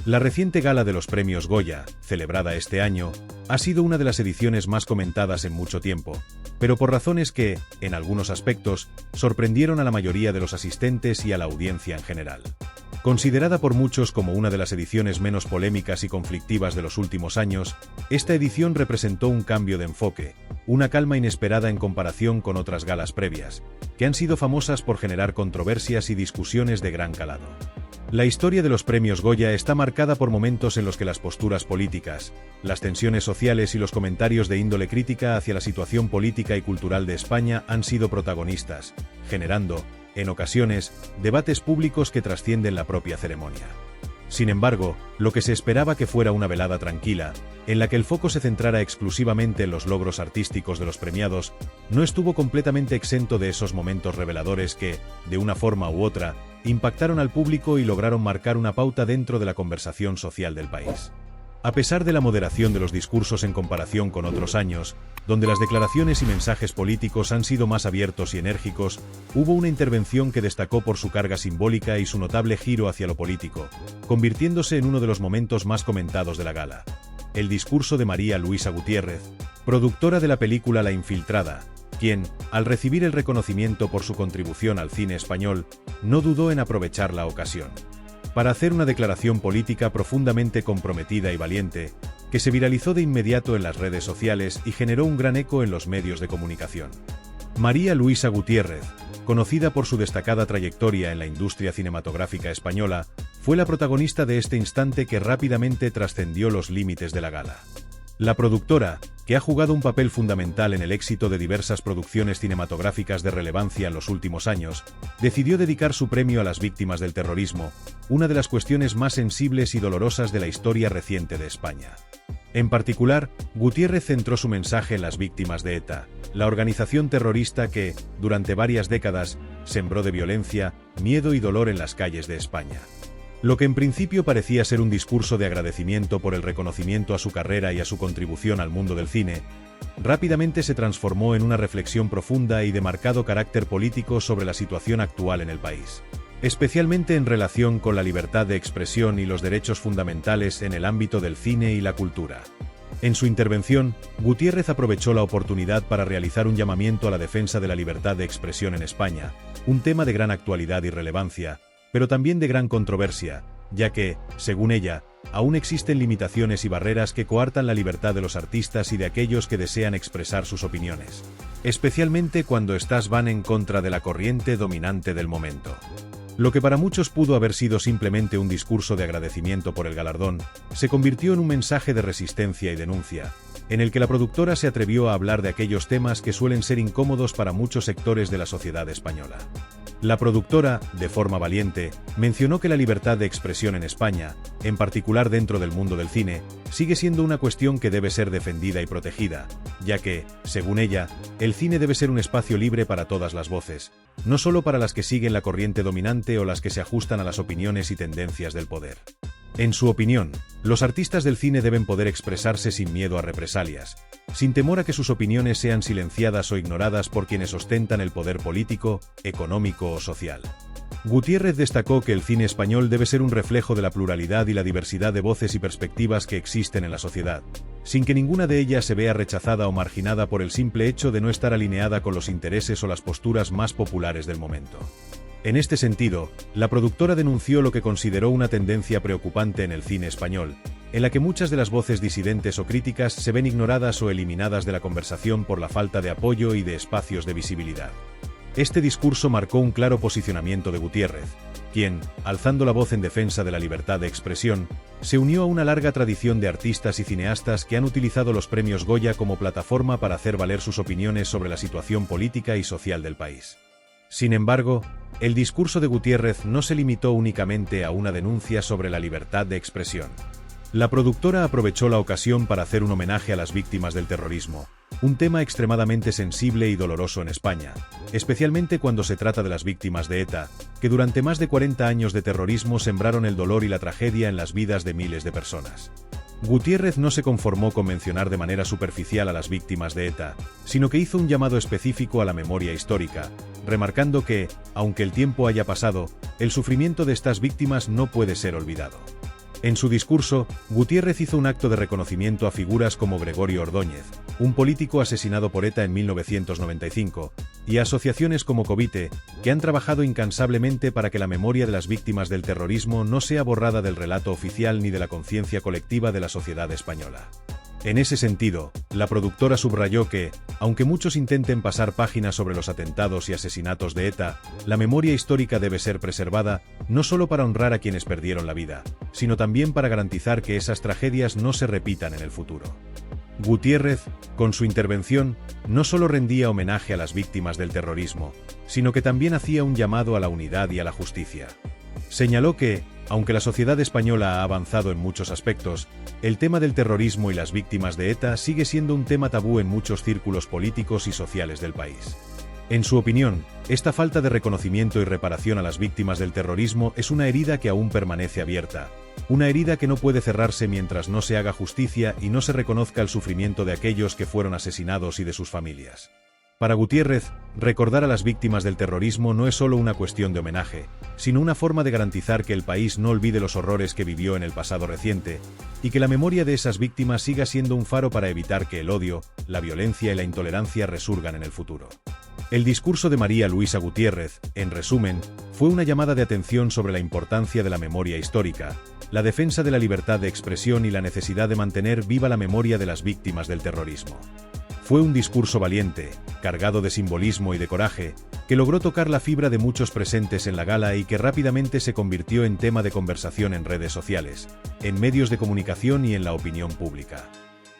La reciente gala de los premios Goya, celebrada este año, ha sido una de las ediciones más comentadas en mucho tiempo, pero por razones que, en algunos aspectos, sorprendieron a la mayoría de los asistentes y a la audiencia en general. Considerada por muchos como una de las ediciones menos polémicas y conflictivas de los últimos años, esta edición representó un cambio de enfoque, una calma inesperada en comparación con otras galas previas, que han sido famosas por generar controversias y discusiones de gran calado. La historia de los premios Goya está marcada por momentos en los que las posturas políticas, las tensiones sociales y los comentarios de índole crítica hacia la situación política y cultural de España han sido protagonistas, generando, en ocasiones, debates públicos que trascienden la propia ceremonia. Sin embargo, lo que se esperaba que fuera una velada tranquila, en la que el foco se centrara exclusivamente en los logros artísticos de los premiados, no estuvo completamente exento de esos momentos reveladores que, de una forma u otra, impactaron al público y lograron marcar una pauta dentro de la conversación social del país. A pesar de la moderación de los discursos en comparación con otros años, donde las declaraciones y mensajes políticos han sido más abiertos y enérgicos, hubo una intervención que destacó por su carga simbólica y su notable giro hacia lo político, convirtiéndose en uno de los momentos más comentados de la gala. El discurso de María Luisa Gutiérrez, productora de la película La Infiltrada, quien, al recibir el reconocimiento por su contribución al cine español, no dudó en aprovechar la ocasión para hacer una declaración política profundamente comprometida y valiente, que se viralizó de inmediato en las redes sociales y generó un gran eco en los medios de comunicación. María Luisa Gutiérrez, conocida por su destacada trayectoria en la industria cinematográfica española, fue la protagonista de este instante que rápidamente trascendió los límites de la gala. La productora, que ha jugado un papel fundamental en el éxito de diversas producciones cinematográficas de relevancia en los últimos años, decidió dedicar su premio a las víctimas del terrorismo, una de las cuestiones más sensibles y dolorosas de la historia reciente de España. En particular, Gutiérrez centró su mensaje en las víctimas de ETA, la organización terrorista que, durante varias décadas, sembró de violencia, miedo y dolor en las calles de España. Lo que en principio parecía ser un discurso de agradecimiento por el reconocimiento a su carrera y a su contribución al mundo del cine, rápidamente se transformó en una reflexión profunda y de marcado carácter político sobre la situación actual en el país, especialmente en relación con la libertad de expresión y los derechos fundamentales en el ámbito del cine y la cultura. En su intervención, Gutiérrez aprovechó la oportunidad para realizar un llamamiento a la defensa de la libertad de expresión en España, un tema de gran actualidad y relevancia, pero también de gran controversia, ya que, según ella, aún existen limitaciones y barreras que coartan la libertad de los artistas y de aquellos que desean expresar sus opiniones, especialmente cuando éstas van en contra de la corriente dominante del momento. Lo que para muchos pudo haber sido simplemente un discurso de agradecimiento por el galardón, se convirtió en un mensaje de resistencia y denuncia, en el que la productora se atrevió a hablar de aquellos temas que suelen ser incómodos para muchos sectores de la sociedad española. La productora, de forma valiente, mencionó que la libertad de expresión en España, en particular dentro del mundo del cine, sigue siendo una cuestión que debe ser defendida y protegida, ya que, según ella, el cine debe ser un espacio libre para todas las voces, no solo para las que siguen la corriente dominante o las que se ajustan a las opiniones y tendencias del poder. En su opinión, los artistas del cine deben poder expresarse sin miedo a represalias, sin temor a que sus opiniones sean silenciadas o ignoradas por quienes ostentan el poder político, económico o social. Gutiérrez destacó que el cine español debe ser un reflejo de la pluralidad y la diversidad de voces y perspectivas que existen en la sociedad, sin que ninguna de ellas se vea rechazada o marginada por el simple hecho de no estar alineada con los intereses o las posturas más populares del momento. En este sentido, la productora denunció lo que consideró una tendencia preocupante en el cine español, en la que muchas de las voces disidentes o críticas se ven ignoradas o eliminadas de la conversación por la falta de apoyo y de espacios de visibilidad. Este discurso marcó un claro posicionamiento de Gutiérrez, quien, alzando la voz en defensa de la libertad de expresión, se unió a una larga tradición de artistas y cineastas que han utilizado los premios Goya como plataforma para hacer valer sus opiniones sobre la situación política y social del país. Sin embargo, el discurso de Gutiérrez no se limitó únicamente a una denuncia sobre la libertad de expresión. La productora aprovechó la ocasión para hacer un homenaje a las víctimas del terrorismo, un tema extremadamente sensible y doloroso en España, especialmente cuando se trata de las víctimas de ETA, que durante más de 40 años de terrorismo sembraron el dolor y la tragedia en las vidas de miles de personas. Gutiérrez no se conformó con mencionar de manera superficial a las víctimas de ETA, sino que hizo un llamado específico a la memoria histórica, remarcando que, aunque el tiempo haya pasado, el sufrimiento de estas víctimas no puede ser olvidado. En su discurso, Gutiérrez hizo un acto de reconocimiento a figuras como Gregorio Ordóñez, un político asesinado por ETA en 1995, y a asociaciones como Covite, que han trabajado incansablemente para que la memoria de las víctimas del terrorismo no sea borrada del relato oficial ni de la conciencia colectiva de la sociedad española. En ese sentido, la productora subrayó que, aunque muchos intenten pasar páginas sobre los atentados y asesinatos de ETA, la memoria histórica debe ser preservada, no solo para honrar a quienes perdieron la vida, sino también para garantizar que esas tragedias no se repitan en el futuro. Gutiérrez, con su intervención, no solo rendía homenaje a las víctimas del terrorismo, sino que también hacía un llamado a la unidad y a la justicia. Señaló que, aunque la sociedad española ha avanzado en muchos aspectos, el tema del terrorismo y las víctimas de ETA sigue siendo un tema tabú en muchos círculos políticos y sociales del país. En su opinión, esta falta de reconocimiento y reparación a las víctimas del terrorismo es una herida que aún permanece abierta, una herida que no puede cerrarse mientras no se haga justicia y no se reconozca el sufrimiento de aquellos que fueron asesinados y de sus familias. Para Gutiérrez, recordar a las víctimas del terrorismo no es solo una cuestión de homenaje, sino una forma de garantizar que el país no olvide los horrores que vivió en el pasado reciente, y que la memoria de esas víctimas siga siendo un faro para evitar que el odio, la violencia y la intolerancia resurgan en el futuro. El discurso de María Luisa Gutiérrez, en resumen, fue una llamada de atención sobre la importancia de la memoria histórica, la defensa de la libertad de expresión y la necesidad de mantener viva la memoria de las víctimas del terrorismo. Fue un discurso valiente, cargado de simbolismo y de coraje, que logró tocar la fibra de muchos presentes en la gala y que rápidamente se convirtió en tema de conversación en redes sociales, en medios de comunicación y en la opinión pública.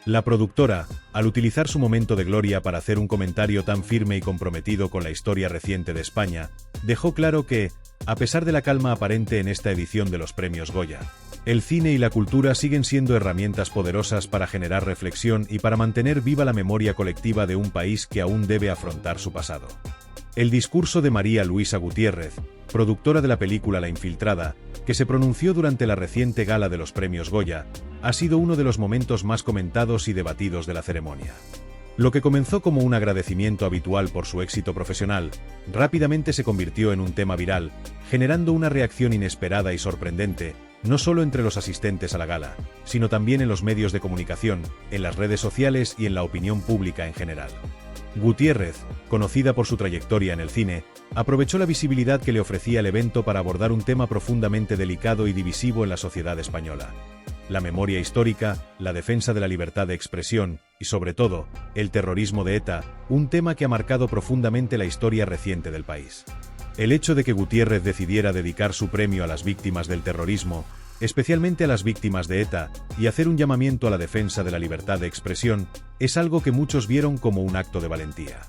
La productora, al utilizar su momento de gloria para hacer un comentario tan firme y comprometido con la historia reciente de España, dejó claro que, a pesar de la calma aparente en esta edición de los Premios Goya, el cine y la cultura siguen siendo herramientas poderosas para generar reflexión y para mantener viva la memoria colectiva de un país que aún debe afrontar su pasado. El discurso de María Luisa Gutiérrez, productora de la película La Infiltrada, que se pronunció durante la reciente gala de los Premios Goya, ha sido uno de los momentos más comentados y debatidos de la ceremonia. Lo que comenzó como un agradecimiento habitual por su éxito profesional, rápidamente se convirtió en un tema viral, generando una reacción inesperada y sorprendente, no solo entre los asistentes a la gala, sino también en los medios de comunicación, en las redes sociales y en la opinión pública en general. Gutiérrez, conocida por su trayectoria en el cine, aprovechó la visibilidad que le ofrecía el evento para abordar un tema profundamente delicado y divisivo en la sociedad española: la memoria histórica, la defensa de la libertad de expresión y, sobre todo, el terrorismo de ETA, un tema que ha marcado profundamente la historia reciente del país. El hecho de que Gutiérrez decidiera dedicar su premio a las víctimas del terrorismo, especialmente a las víctimas de ETA, y hacer un llamamiento a la defensa de la libertad de expresión, es algo que muchos vieron como un acto de valentía.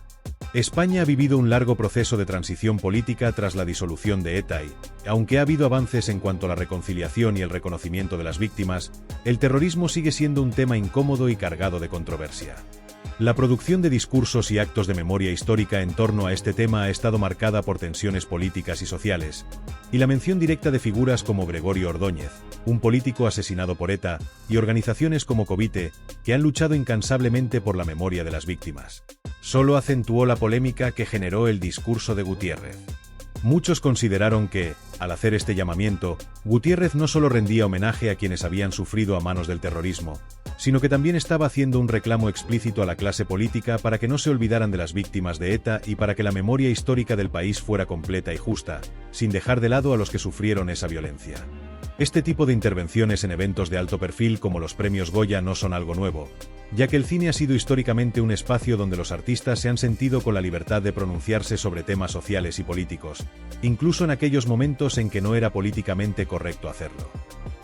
España ha vivido un largo proceso de transición política tras la disolución de ETA y, aunque ha habido avances en cuanto a la reconciliación y el reconocimiento de las víctimas, el terrorismo sigue siendo un tema incómodo y cargado de controversia. La producción de discursos y actos de memoria histórica en torno a este tema ha estado marcada por tensiones políticas y sociales, y la mención directa de figuras como Gregorio Ordóñez, un político asesinado por ETA, y organizaciones como Covite, que han luchado incansablemente por la memoria de las víctimas, solo acentuó la polémica que generó el discurso de Gutiérrez. Muchos consideraron que, al hacer este llamamiento, Gutiérrez no solo rendía homenaje a quienes habían sufrido a manos del terrorismo, sino que también estaba haciendo un reclamo explícito a la clase política para que no se olvidaran de las víctimas de ETA y para que la memoria histórica del país fuera completa y justa, sin dejar de lado a los que sufrieron esa violencia. Este tipo de intervenciones en eventos de alto perfil como los Premios Goya no son algo nuevo, ya que el cine ha sido históricamente un espacio donde los artistas se han sentido con la libertad de pronunciarse sobre temas sociales y políticos, incluso en aquellos momentos en que no era políticamente correcto hacerlo.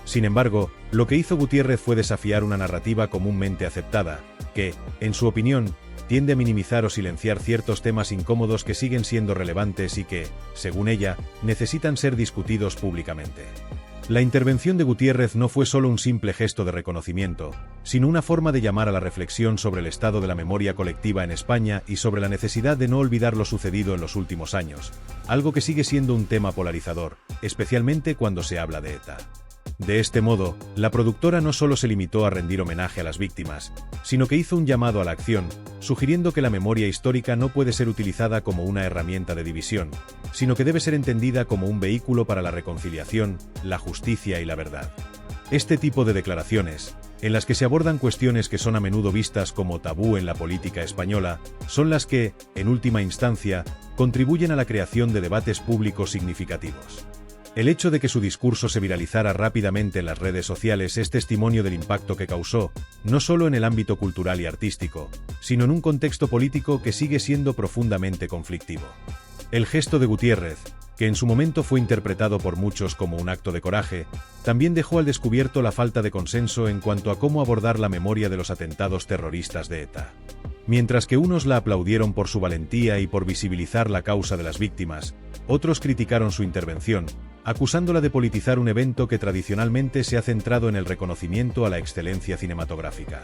Sin embargo, lo que hizo Gutiérrez fue desafiar una narrativa comúnmente aceptada, que, en su opinión, tiende a minimizar o silenciar ciertos temas incómodos que siguen siendo relevantes y que, según ella, necesitan ser discutidos públicamente. La intervención de Gutiérrez no fue solo un simple gesto de reconocimiento, sino una forma de llamar a la reflexión sobre el estado de la memoria colectiva en España y sobre la necesidad de no olvidar lo sucedido en los últimos años, algo que sigue siendo un tema polarizador, especialmente cuando se habla de ETA. De este modo, la productora no solo se limitó a rendir homenaje a las víctimas, sino que hizo un llamado a la acción, sugiriendo que la memoria histórica no puede ser utilizada como una herramienta de división, sino que debe ser entendida como un vehículo para la reconciliación, la justicia y la verdad. Este tipo de declaraciones, en las que se abordan cuestiones que son a menudo vistas como tabú en la política española, son las que, en última instancia, contribuyen a la creación de debates públicos significativos. El hecho de que su discurso se viralizara rápidamente en las redes sociales es testimonio del impacto que causó, no solo en el ámbito cultural y artístico, sino en un contexto político que sigue siendo profundamente conflictivo. El gesto de Gutiérrez, que en su momento fue interpretado por muchos como un acto de coraje, también dejó al descubierto la falta de consenso en cuanto a cómo abordar la memoria de los atentados terroristas de ETA. Mientras que unos la aplaudieron por su valentía y por visibilizar la causa de las víctimas, otros criticaron su intervención, acusándola de politizar un evento que tradicionalmente se ha centrado en el reconocimiento a la excelencia cinematográfica.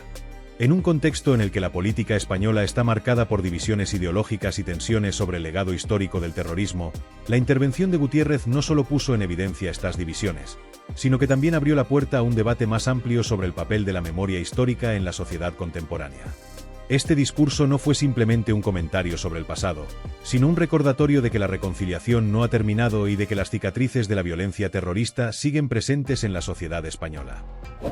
En un contexto en el que la política española está marcada por divisiones ideológicas y tensiones sobre el legado histórico del terrorismo, la intervención de Gutiérrez no solo puso en evidencia estas divisiones, sino que también abrió la puerta a un debate más amplio sobre el papel de la memoria histórica en la sociedad contemporánea. Este discurso no fue simplemente un comentario sobre el pasado, sino un recordatorio de que la reconciliación no ha terminado y de que las cicatrices de la violencia terrorista siguen presentes en la sociedad española.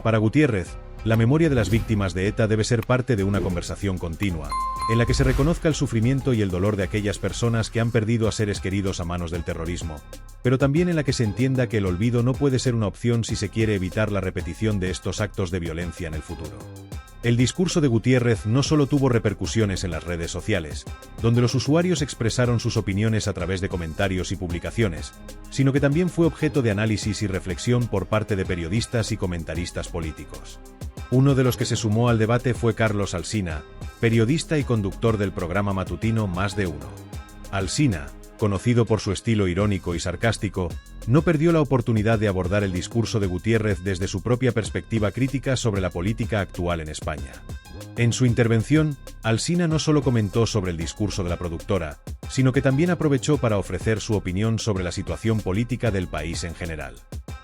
Para Gutiérrez, la memoria de las víctimas de ETA debe ser parte de una conversación continua, en la que se reconozca el sufrimiento y el dolor de aquellas personas que han perdido a seres queridos a manos del terrorismo, pero también en la que se entienda que el olvido no puede ser una opción si se quiere evitar la repetición de estos actos de violencia en el futuro. El discurso de Gutiérrez no solo tuvo repercusiones en las redes sociales, donde los usuarios expresaron sus opiniones a través de comentarios y publicaciones, sino que también fue objeto de análisis y reflexión por parte de periodistas y comentaristas políticos. Uno de los que se sumó al debate fue Carlos Alsina, periodista y conductor del programa matutino Más de Uno. Alsina, conocido por su estilo irónico y sarcástico, no perdió la oportunidad de abordar el discurso de Gutiérrez desde su propia perspectiva crítica sobre la política actual en España. En su intervención, Alsina no solo comentó sobre el discurso de la productora, sino que también aprovechó para ofrecer su opinión sobre la situación política del país en general.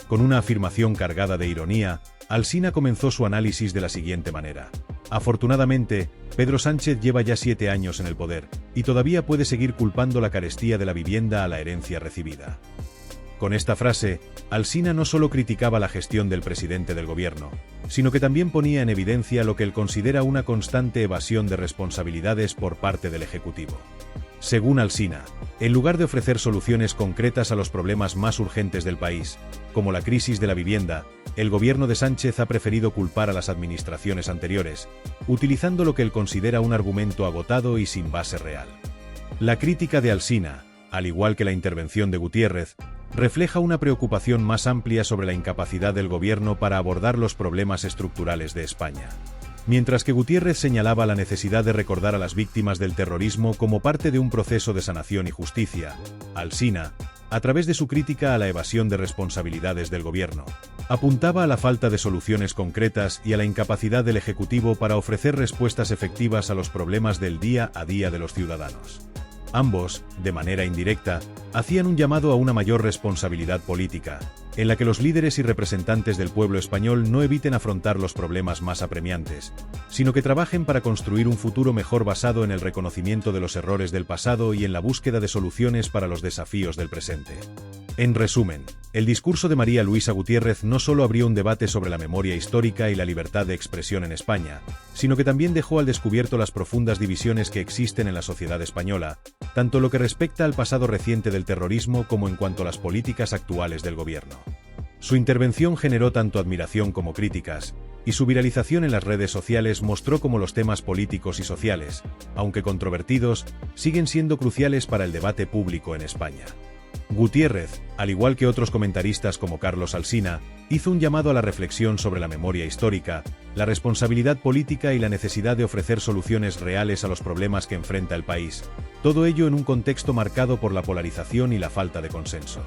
Con una afirmación cargada de ironía, Alsina comenzó su análisis de la siguiente manera: afortunadamente, Pedro Sánchez lleva ya 7 años en el poder, y todavía puede seguir culpando la carestía de la vivienda a la herencia recibida. Con esta frase, Alsina no solo criticaba la gestión del presidente del gobierno, sino que también ponía en evidencia lo que él considera una constante evasión de responsabilidades por parte del Ejecutivo. Según Alsina, en lugar de ofrecer soluciones concretas a los problemas más urgentes del país, como la crisis de la vivienda, el gobierno de Sánchez ha preferido culpar a las administraciones anteriores, utilizando lo que él considera un argumento agotado y sin base real. La crítica de Alsina, al igual que la intervención de Gutiérrez, refleja una preocupación más amplia sobre la incapacidad del gobierno para abordar los problemas estructurales de España. Mientras que Gutiérrez señalaba la necesidad de recordar a las víctimas del terrorismo como parte de un proceso de sanación y justicia, Alsina, a través de su crítica a la evasión de responsabilidades del gobierno, apuntaba a la falta de soluciones concretas y a la incapacidad del Ejecutivo para ofrecer respuestas efectivas a los problemas del día a día de los ciudadanos. Ambos, de manera indirecta, hacían un llamado a una mayor responsabilidad política, en la que los líderes y representantes del pueblo español no eviten afrontar los problemas más apremiantes, sino que trabajen para construir un futuro mejor basado en el reconocimiento de los errores del pasado y en la búsqueda de soluciones para los desafíos del presente. En resumen, el discurso de María Luisa Gutiérrez no solo abrió un debate sobre la memoria histórica y la libertad de expresión en España, sino que también dejó al descubierto las profundas divisiones que existen en la sociedad española, tanto lo que respecta al pasado reciente del terrorismo como en cuanto a las políticas actuales del gobierno. Su intervención generó tanto admiración como críticas, y su viralización en las redes sociales mostró cómo los temas políticos y sociales, aunque controvertidos, siguen siendo cruciales para el debate público en España. Gutiérrez, al igual que otros comentaristas como Carlos Alsina, hizo un llamado a la reflexión sobre la memoria histórica, la responsabilidad política y la necesidad de ofrecer soluciones reales a los problemas que enfrenta el país, todo ello en un contexto marcado por la polarización y la falta de consenso.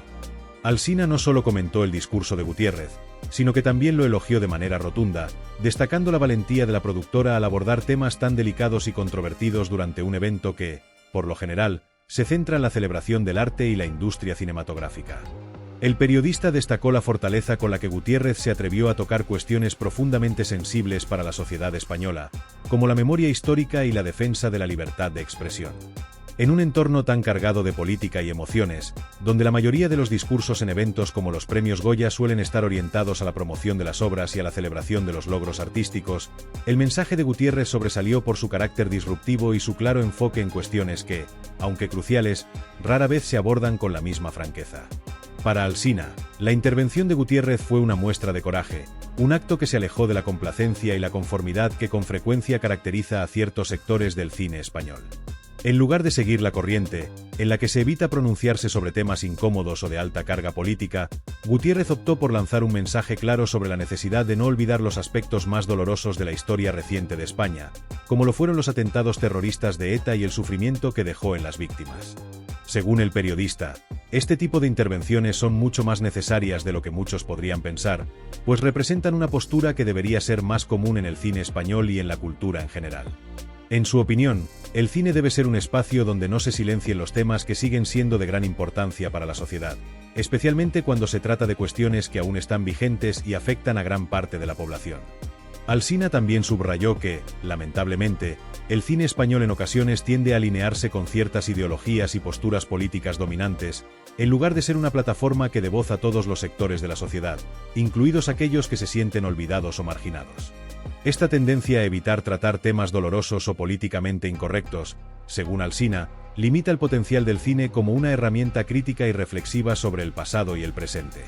Alsina no solo comentó el discurso de Gutiérrez, sino que también lo elogió de manera rotunda, destacando la valentía de la productora al abordar temas tan delicados y controvertidos durante un evento que, por lo general, se centra en la celebración del arte y la industria cinematográfica. El periodista destacó la fortaleza con la que Gutiérrez se atrevió a tocar cuestiones profundamente sensibles para la sociedad española, como la memoria histórica y la defensa de la libertad de expresión. En un entorno tan cargado de política y emociones, donde la mayoría de los discursos en eventos como los premios Goya suelen estar orientados a la promoción de las obras y a la celebración de los logros artísticos, el mensaje de Gutiérrez sobresalió por su carácter disruptivo y su claro enfoque en cuestiones que, aunque cruciales, rara vez se abordan con la misma franqueza. Para Alsina, la intervención de Gutiérrez fue una muestra de coraje, un acto que se alejó de la complacencia y la conformidad que con frecuencia caracteriza a ciertos sectores del cine español. En lugar de seguir la corriente, en la que se evita pronunciarse sobre temas incómodos o de alta carga política, Gutiérrez optó por lanzar un mensaje claro sobre la necesidad de no olvidar los aspectos más dolorosos de la historia reciente de España, como lo fueron los atentados terroristas de ETA y el sufrimiento que dejó en las víctimas. Según el periodista, este tipo de intervenciones son mucho más necesarias de lo que muchos podrían pensar, pues representan una postura que debería ser más común en el cine español y en la cultura en general. En su opinión, el cine debe ser un espacio donde no se silencien los temas que siguen siendo de gran importancia para la sociedad, especialmente cuando se trata de cuestiones que aún están vigentes y afectan a gran parte de la población. Alsina también subrayó que, lamentablemente, el cine español en ocasiones tiende a alinearse con ciertas ideologías y posturas políticas dominantes, en lugar de ser una plataforma que dé voz a todos los sectores de la sociedad, incluidos aquellos que se sienten olvidados o marginados. Esta tendencia a evitar tratar temas dolorosos o políticamente incorrectos, según Alsina, limita el potencial del cine como una herramienta crítica y reflexiva sobre el pasado y el presente.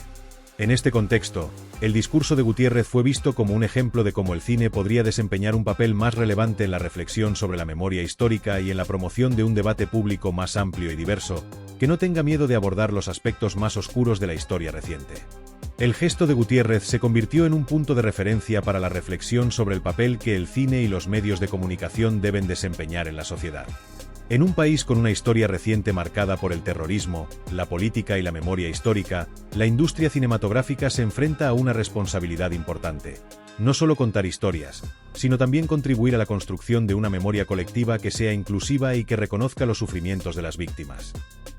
En este contexto, el discurso de Gutiérrez fue visto como un ejemplo de cómo el cine podría desempeñar un papel más relevante en la reflexión sobre la memoria histórica y en la promoción de un debate público más amplio y diverso, que no tenga miedo de abordar los aspectos más oscuros de la historia reciente. El gesto de Gutiérrez se convirtió en un punto de referencia para la reflexión sobre el papel que el cine y los medios de comunicación deben desempeñar en la sociedad. En un país con una historia reciente marcada por el terrorismo, la política y la memoria histórica, la industria cinematográfica se enfrenta a una responsabilidad importante. No solo contar historias, sino también contribuir a la construcción de una memoria colectiva que sea inclusiva y que reconozca los sufrimientos de las víctimas.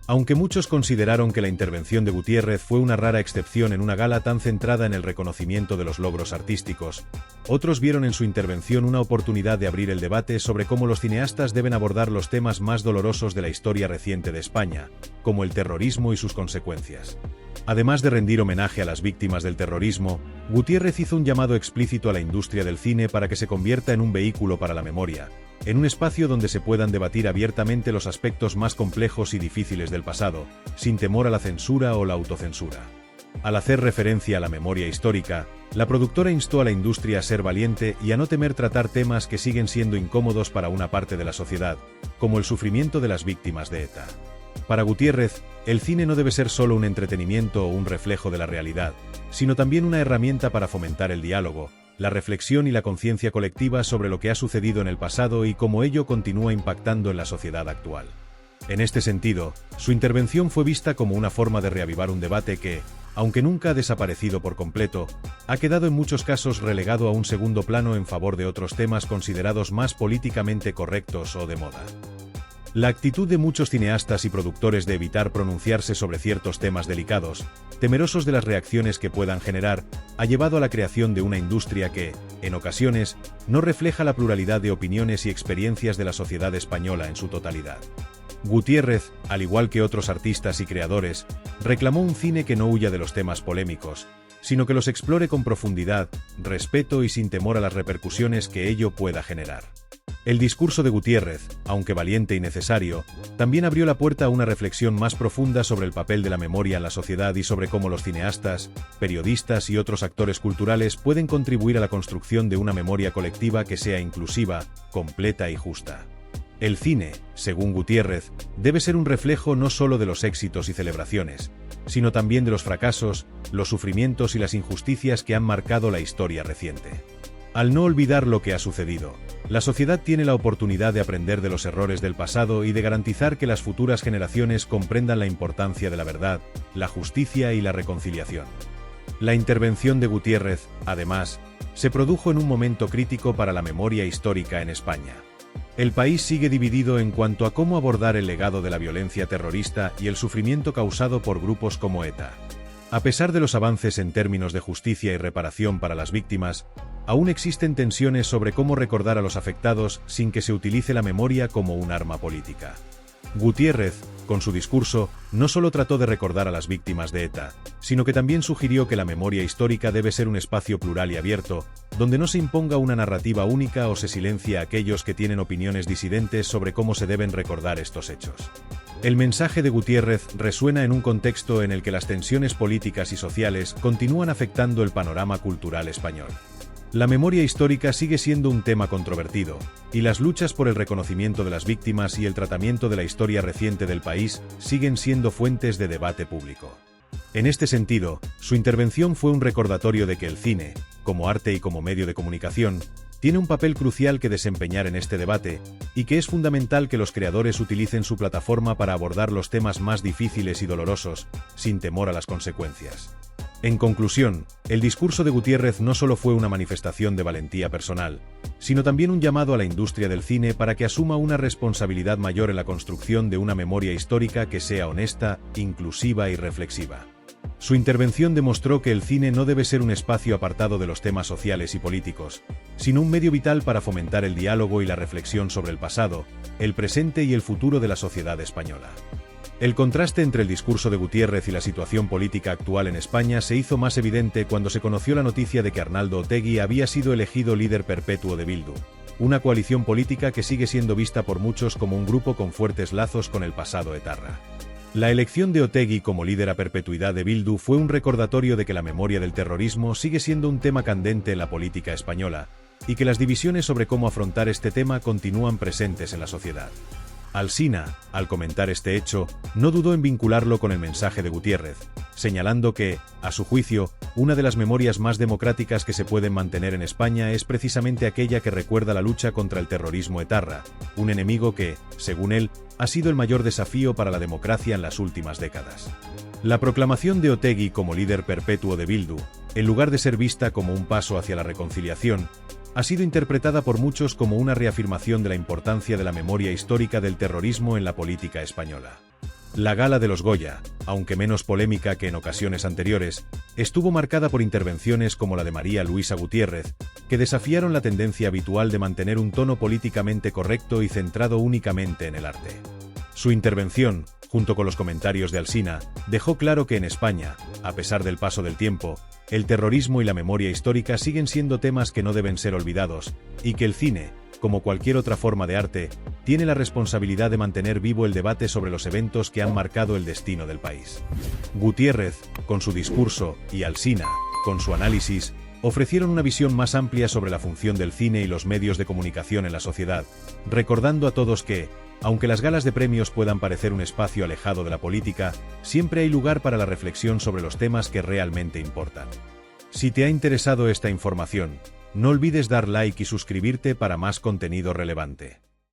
Aunque muchos consideraron que la intervención de Gutiérrez fue una rara excepción en una gala tan centrada en el reconocimiento de los logros artísticos, otros vieron en su intervención una oportunidad de abrir el debate sobre cómo los cineastas deben abordar los temas más dolorosos de la historia reciente de España, como el terrorismo y sus consecuencias. Además de rendir homenaje a las víctimas del terrorismo, Gutiérrez hizo un llamado explícito a la industria del cine para que se convierta en un vehículo para la memoria, en un espacio donde se puedan debatir abiertamente los aspectos más complejos y difíciles del pasado, sin temor a la censura o la autocensura. Al hacer referencia a la memoria histórica, la productora instó a la industria a ser valiente y a no temer tratar temas que siguen siendo incómodos para una parte de la sociedad, como el sufrimiento de las víctimas de ETA. Para Gutiérrez, el cine no debe ser solo un entretenimiento o un reflejo de la realidad, sino también una herramienta para fomentar el diálogo, la reflexión y la conciencia colectiva sobre lo que ha sucedido en el pasado y cómo ello continúa impactando en la sociedad actual. En este sentido, su intervención fue vista como una forma de reavivar un debate que, aunque nunca ha desaparecido por completo, ha quedado en muchos casos relegado a un segundo plano en favor de otros temas considerados más políticamente correctos o de moda. La actitud de muchos cineastas y productores de evitar pronunciarse sobre ciertos temas delicados, temerosos de las reacciones que puedan generar, ha llevado a la creación de una industria que, en ocasiones, no refleja la pluralidad de opiniones y experiencias de la sociedad española en su totalidad. Gutiérrez, al igual que otros artistas y creadores, reclamó un cine que no huya de los temas polémicos, sino que los explore con profundidad, respeto y sin temor a las repercusiones que ello pueda generar. El discurso de Gutiérrez, aunque valiente y necesario, también abrió la puerta a una reflexión más profunda sobre el papel de la memoria en la sociedad y sobre cómo los cineastas, periodistas y otros actores culturales pueden contribuir a la construcción de una memoria colectiva que sea inclusiva, completa y justa. El cine, según Gutiérrez, debe ser un reflejo no solo de los éxitos y celebraciones, sino también de los fracasos, los sufrimientos y las injusticias que han marcado la historia reciente. Al no olvidar lo que ha sucedido, la sociedad tiene la oportunidad de aprender de los errores del pasado y de garantizar que las futuras generaciones comprendan la importancia de la verdad, la justicia y la reconciliación. La intervención de Gutiérrez, además, se produjo en un momento crítico para la memoria histórica en España. El país sigue dividido en cuanto a cómo abordar el legado de la violencia terrorista y el sufrimiento causado por grupos como ETA. A pesar de los avances en términos de justicia y reparación para las víctimas, aún existen tensiones sobre cómo recordar a los afectados sin que se utilice la memoria como un arma política. Gutiérrez, con su discurso, no solo trató de recordar a las víctimas de ETA, sino que también sugirió que la memoria histórica debe ser un espacio plural y abierto, donde no se imponga una narrativa única o se silencia a aquellos que tienen opiniones disidentes sobre cómo se deben recordar estos hechos. El mensaje de Gutiérrez resuena en un contexto en el que las tensiones políticas y sociales continúan afectando el panorama cultural español. La memoria histórica sigue siendo un tema controvertido, y las luchas por el reconocimiento de las víctimas y el tratamiento de la historia reciente del país siguen siendo fuentes de debate público. En este sentido, su intervención fue un recordatorio de que el cine, como arte y como medio de comunicación, tiene un papel crucial que desempeñar en este debate, y que es fundamental que los creadores utilicen su plataforma para abordar los temas más difíciles y dolorosos, sin temor a las consecuencias. En conclusión, el discurso de Gutiérrez no solo fue una manifestación de valentía personal, sino también un llamado a la industria del cine para que asuma una responsabilidad mayor en la construcción de una memoria histórica que sea honesta, inclusiva y reflexiva. Su intervención demostró que el cine no debe ser un espacio apartado de los temas sociales y políticos, sino un medio vital para fomentar el diálogo y la reflexión sobre el pasado, el presente y el futuro de la sociedad española. El contraste entre el discurso de Gutiérrez y la situación política actual en España se hizo más evidente cuando se conoció la noticia de que Arnaldo Otegi había sido elegido líder perpetuo de Bildu, una coalición política que sigue siendo vista por muchos como un grupo con fuertes lazos con el pasado etarra. La elección de Otegi como líder a perpetuidad de Bildu fue un recordatorio de que la memoria del terrorismo sigue siendo un tema candente en la política española, y que las divisiones sobre cómo afrontar este tema continúan presentes en la sociedad. Alsina, al comentar este hecho, no dudó en vincularlo con el mensaje de Gutiérrez, señalando que, a su juicio, una de las memorias más democráticas que se pueden mantener en España es precisamente aquella que recuerda la lucha contra el terrorismo etarra, un enemigo que, según él, ha sido el mayor desafío para la democracia en las últimas décadas. La proclamación de Otegi como líder perpetuo de Bildu, en lugar de ser vista como un paso hacia la reconciliación, ha sido interpretada por muchos como una reafirmación de la importancia de la memoria histórica del terrorismo en la política española. La gala de los Goya, aunque menos polémica que en ocasiones anteriores, estuvo marcada por intervenciones como la de María Luisa Gutiérrez, que desafiaron la tendencia habitual de mantener un tono políticamente correcto y centrado únicamente en el arte. Su intervención, junto con los comentarios de Alsina, dejó claro que en España, a pesar del paso del tiempo, el terrorismo y la memoria histórica siguen siendo temas que no deben ser olvidados, y que el cine, como cualquier otra forma de arte, tiene la responsabilidad de mantener vivo el debate sobre los eventos que han marcado el destino del país. Gutiérrez, con su discurso, y Alsina, con su análisis, ofrecieron una visión más amplia sobre la función del cine y los medios de comunicación en la sociedad, recordando a todos que, aunque las galas de premios puedan parecer un espacio alejado de la política, siempre hay lugar para la reflexión sobre los temas que realmente importan. Si te ha interesado esta información, no olvides dar like y suscribirte para más contenido relevante.